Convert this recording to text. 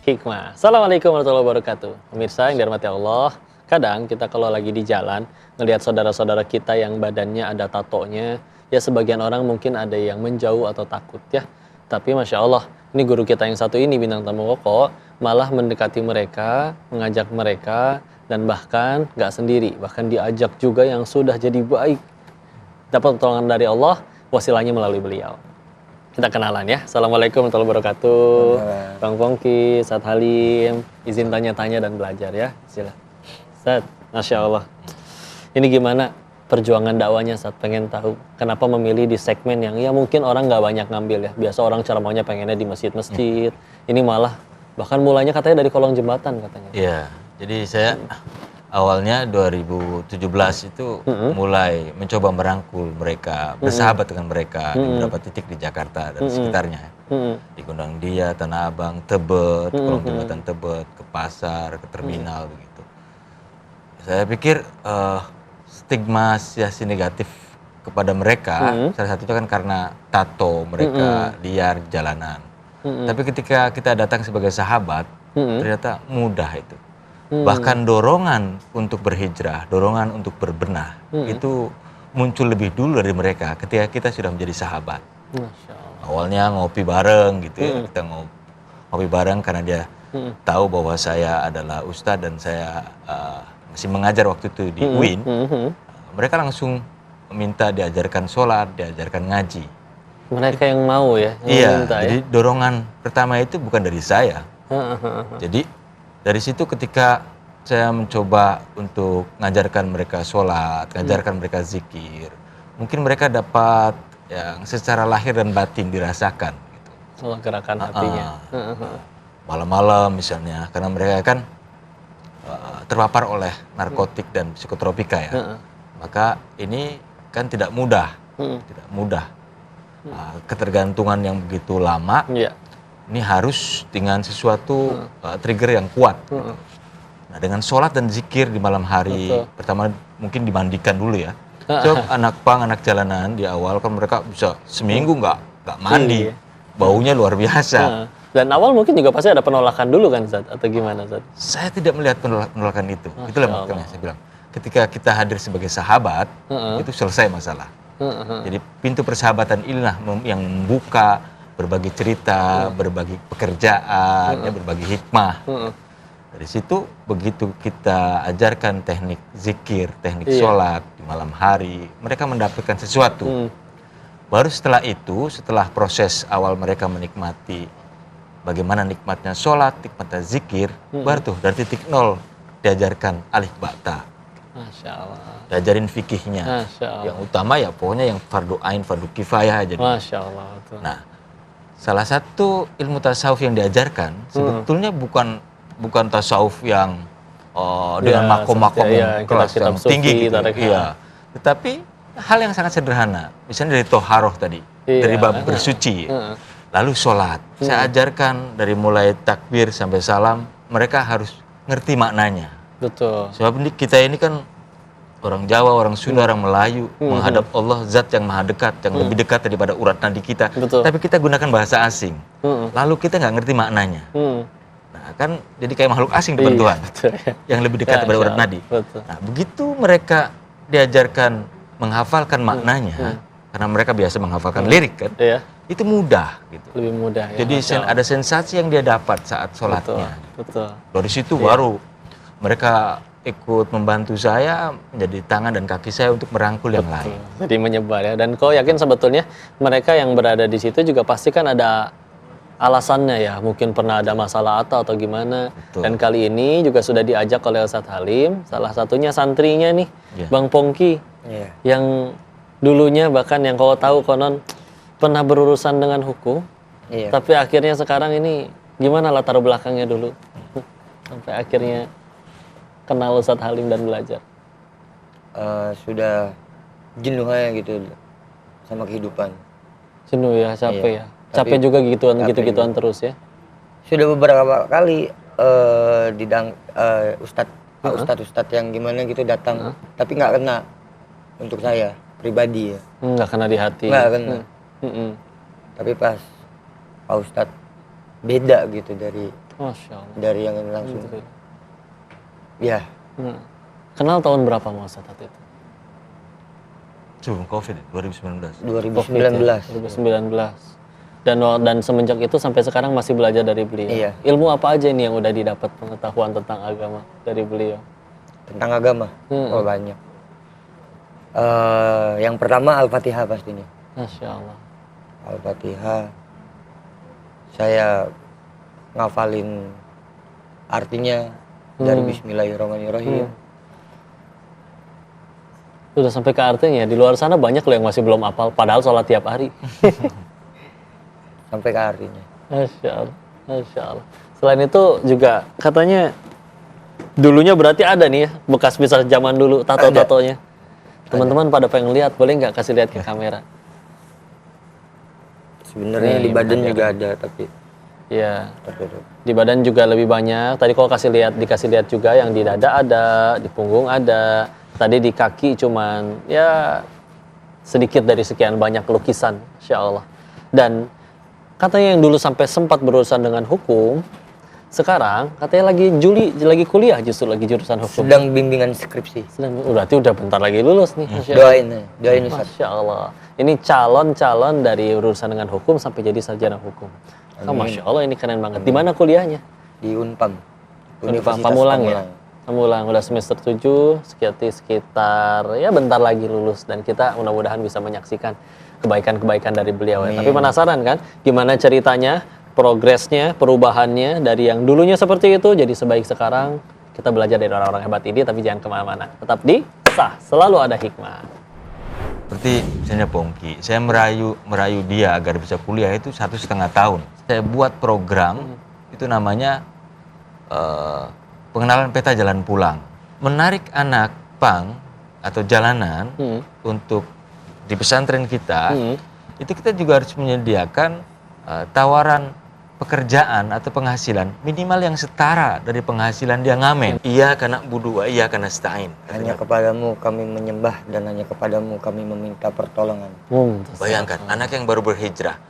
Hikmah. Assalamualaikum warahmatullahi wabarakatuh. Pemirsa yang dirahmati Allah, kadang kita kalau lagi di jalan, ngelihat saudara-saudara kita yang badannya ada tatonya, ya sebagian orang mungkin ada yang menjauh atau takut ya. Tapi Masya Allah, ini guru kita yang satu ini, bintang tamu pokok, malah mendekati mereka, mengajak mereka, dan bahkan gak sendiri, bahkan diajak juga yang sudah jadi baik. Dapat pertolongan dari Allah, wasilahnya melalui beliau. Kita kenalan ya. Assalamualaikum warahmatullahi wabarakatuh. Bang Pongki, Ustadz Halim, izin tanya-tanya dan belajar ya. Sila. Ustadz, Masya Allah. Ini gimana perjuangan dakwanya Ustadz? Pengen tahu kenapa memilih di segmen yang ya mungkin orang nggak banyak ngambil ya. Biasa orang ceramahnya pengennya di masjid-masjid. Ini malah bahkan mulainya katanya dari kolong jembatan katanya. Iya, jadi saya awalnya 2017 itu mulai mencoba merangkul mereka, bersahabat dengan mereka di beberapa titik di Jakarta dan sekitarnya. Di Gondang Dia, Tanah Abang, Tebet, kolong jembatan Tebet, ke pasar, ke terminal begitu. Saya pikir stigmatisasi negatif kepada mereka, salah satunya kan karena tato mereka liar di jalanan. Tapi ketika kita datang sebagai sahabat, ternyata mudah itu. Bahkan dorongan untuk berhijrah, dorongan untuk berbenah, itu muncul lebih dulu dari mereka ketika kita sudah menjadi sahabat. Masya Allah. Awalnya ngopi bareng gitu ya, kita ngopi bareng karena dia tahu bahwa saya adalah ustadz dan saya masih mengajar waktu itu di UIN. Mereka langsung minta diajarkan sholat, diajarkan ngaji. Mereka yang mau ya? Yang Iya, minta, jadi dorongan pertama itu bukan dari saya. Jadi dari situ ketika saya mencoba untuk ngajarkan mereka sholat, ngajarkan mereka zikir, mungkin mereka dapat yang secara lahir dan batin dirasakan. Gitu. Allah gerakan hatinya. Malam-malam misalnya, karena mereka kan terpapar oleh narkotik dan psikotropika ya, maka ini kan tidak mudah, tidak mudah. Ketergantungan yang begitu lama. Ini harus dengan sesuatu trigger yang kuat. Gitu. Nah, dengan sholat dan zikir di malam hari, pertama mungkin dimandikan dulu ya. So, anak pang, anak jalanan di awal kan mereka bisa seminggu nggak mandi, baunya luar biasa. Dan awal mungkin juga pasti ada penolakan dulu kan, Zat? Atau gimana, Zat? Saya tidak melihat penolakan itu. Itulah makanya saya bilang, ketika kita hadir sebagai sahabat, itu selesai masalah. Jadi pintu persahabatan inilah yang membuka berbagi cerita, berbagi pekerjaan, ya, berbagi hikmah. Dari situ begitu kita ajarkan teknik zikir, teknik sholat di malam hari, mereka mendapatkan sesuatu. Baru setelah itu, setelah proses awal mereka menikmati bagaimana nikmatnya sholat, nikmatnya zikir, baru tuh dari titik nol diajarkan alif bata. Masya Allah. Diajarin fikihnya. Yang utama ya pokoknya yang fardu ain, fardu kifayah aja. Masya Allah. Betul. Nah, salah satu ilmu tasawuf yang diajarkan sebetulnya bukan tasawuf yang dengan makom-makom kelas yang tinggi gitu. Iya. Tetapi hal yang sangat sederhana. Misalnya dari toharoh tadi, dari bab bersuci. Lalu sholat. Saya ajarkan dari mulai takbir sampai salam, mereka harus ngerti maknanya. Betul. Sebab kita ini kan orang Jawa, orang Sunda, orang Melayu menghadap Allah zat yang maha dekat, yang lebih dekat daripada urat nadi kita. Betul. Tapi kita gunakan bahasa asing. Lalu kita nggak ngerti maknanya. Nah, kan jadi kayak makhluk asing depan Tuhan. Betul, ya. Yang lebih dekat daripada urat nadi. Betul. Nah, begitu mereka diajarkan menghafalkan maknanya, karena mereka biasa menghafalkan lirik kan, itu mudah gitu. Lebih mudah ya. Jadi ada sensasi yang dia dapat saat sholatnya. Betul. Dari situ baru mereka ikut membantu saya menjadi tangan dan kaki saya untuk merangkul yang lain. Jadi menyebar ya. Dan kau yakin sebetulnya mereka yang berada di situ juga pasti kan ada alasannya ya. Mungkin pernah ada masalah atau gimana. Betul. Dan kali ini juga sudah diajak oleh Ustadz Halim. Salah satunya santrinya nih, Bang Pongki. Yang dulunya bahkan yang kau tahu konon pernah berurusan dengan hukum. Tapi akhirnya sekarang ini gimana latar belakangnya dulu. Sampai akhirnya kenal Ustadz Halim dan belajar. Sudah jenuh aja gitu sama kehidupan. Jenuh ya, capek ya. Capek juga gitu-gituan terus ya. Sudah beberapa kali ustadz yang gimana gitu datang, tapi nggak kena untuk saya pribadi ya. Nggak kena di hati. Nggak kena. Tapi pas Pak Ustadz beda gitu dari Masya Allah. dari yang ini langsung. Ya, Kenal tahun berapa Mang Ustadz waktu itu? Sebelum COVID 2019. 2019. 2019. Dan semenjak itu sampai sekarang masih belajar dari beliau. Iya. Ilmu apa aja ini yang udah didapat pengetahuan tentang agama dari beliau? Tentang agama, oh banyak. Yang pertama Al-Fatihah pastinya. Masya Allah. Al-Fatihah. Saya ngafalin artinya dari Bismillahirrahmanirrahim. Sudah sampai ke artinya. Di luar sana banyak loh yang masih belum hafal. Padahal sholat tiap hari. Sampai ke artinya. Masya Allah. Masya Allah. Selain itu juga katanya dulunya berarti ada nih ya bekas-bekas zaman dulu tato-tatonya. Teman-teman pada pengen lihat, boleh nggak kasih lihat ke kamera? Sebenarnya di badan juga ada, tapi Iya. tertutup. Di badan juga lebih banyak. Tadi kalau dikasih lihat juga yang di dada ada, di punggung ada. Tadi di kaki cuman ya sedikit dari sekian banyak lukisan, Insya Allah. Dan katanya yang dulu sampai sempat berurusan dengan hukum, sekarang katanya lagi kuliah justru lagi jurusan hukum. Sedang bimbingan skripsi. Berarti udah bentar lagi lulus nih. Masya Allah. Doain Ustaz. Masya Allah. Ini calon-calon dari urusan dengan hukum sampai jadi sarjana hukum. Masya Allah ini keren banget. Di mana kuliahnya? Di Unpam. Universitas Pamulang ya? Pamulang, udah semester 7, sekitar ya bentar lagi lulus. Dan kita mudah-mudahan bisa menyaksikan kebaikan-kebaikan dari beliau. Ya. Tapi penasaran kan gimana ceritanya, progresnya, perubahannya dari yang dulunya seperti itu jadi sebaik sekarang. Kita belajar dari orang-orang hebat ini, tapi jangan kemana-mana. Tetap di Sah, selalu ada hikmah. Seperti misalnya Pongki, saya merayu dia agar bisa kuliah itu 1,5 tahun. Saya buat program itu namanya pengenalan peta jalan pulang. Menarik anak pang atau jalanan untuk di pesantren kita, itu kita juga harus menyediakan tawaran pekerjaan atau penghasilan minimal yang setara dari penghasilan dia ngamen. Iya karena budu, iya karena stain. Hanya kepadamu kami menyembah dan hanya kepadamu kami meminta pertolongan. Bayangkan anak yang baru berhijrah